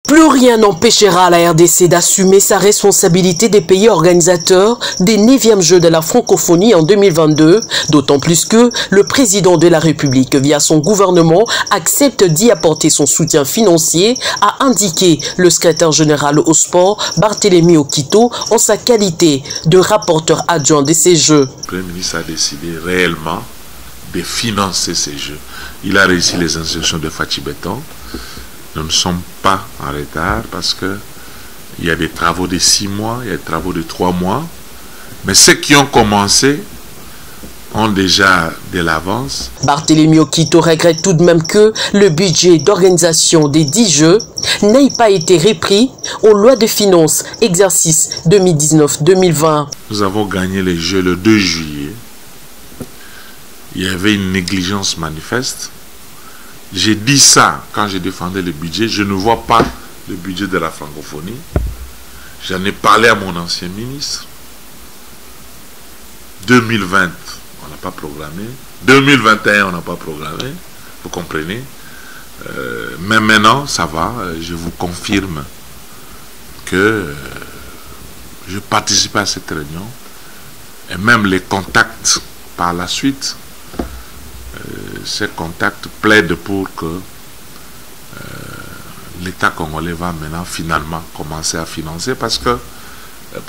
Plus rien n'empêchera la RDC d'assumer sa responsabilité des pays organisateurs des 9e Jeux de la francophonie en 2022, d'autant plus que le président de la République, via son gouvernement, accepte d'y apporter son soutien financier, a indiqué le secrétaire général au sport, Barthélémy Okito, en sa qualité de rapporteur adjoint de ces Jeux. Le Premier ministre a décidé réellement de financer ces Jeux. Il a réussi les instructions de Fachi Béton. Nous ne sommes pas en retard parce qu'il y a des travaux de 6 mois, il y a des travaux de 3 mois. Mais ceux qui ont commencé ont déjà de l'avance. Barthélémy Okito regrette tout de même que le budget d'organisation des 10 Jeux n'ait pas été repris aux lois de finances exercice 2019-2020. Nous avons gagné les Jeux le 2 juillet. Il y avait une négligence manifeste. J'ai dit ça quand je défendais le budget. Je ne vois pas le budget de la francophonie. J'en ai parlé à mon ancien ministre. 2020, on n'a pas programmé. 2021, on n'a pas programmé. Vous comprenez? Mais maintenant, ça va. Je vous confirme que je participe à cette réunion. Et même les contacts par la suite. Ces contacts plaident pour que l'État congolais va maintenant finalement commencer à financer parce que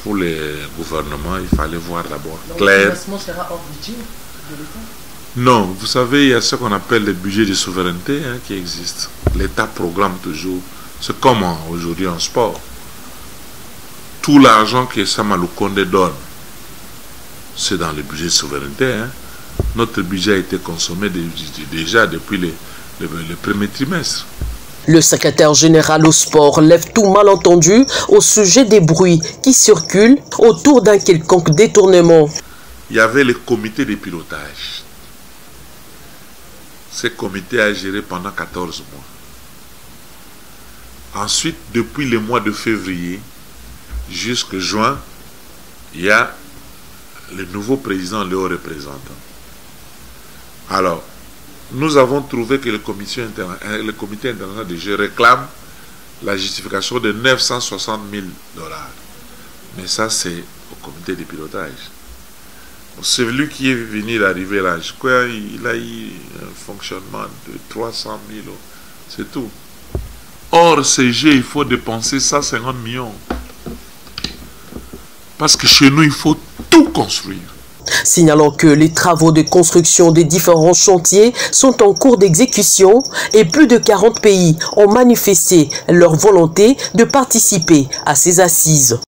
pour les gouvernements, il fallait voir d'abord clair. Le financement sera hors budget de l'État? Non, vous savez, il y a ce qu'on appelle le budget de souveraineté qui existe. L'État programme toujours. C'est comme aujourd'hui en sport. Tout l'argent que Sama Lukonde donne, c'est dans le budget de souveraineté. Notre budget a été consommé déjà depuis le premier trimestre. Le secrétaire général au sport lève tout malentendu au sujet des bruits qui circulent autour d'un quelconque détournement. Il y avait le comité de pilotage. Ce comité a géré pendant 14 mois. Ensuite, depuis le mois de février jusqu'à juin, il y a le nouveau président, le haut représentant. Alors, nous avons trouvé que le comité international de jeux réclame la justification de 960 000 $. Mais ça, c'est au comité de pilotage. Celui qui est venu d'arriver là, je crois qu'il a eu un fonctionnement de 300 000 €. C'est tout. Or, ces jeux, il faut dépenser 150 millions. Parce que chez nous, il faut tout construire. Signalant que les travaux de construction des différents chantiers sont en cours d'exécution et plus de 40 pays ont manifesté leur volonté de participer à ces assises.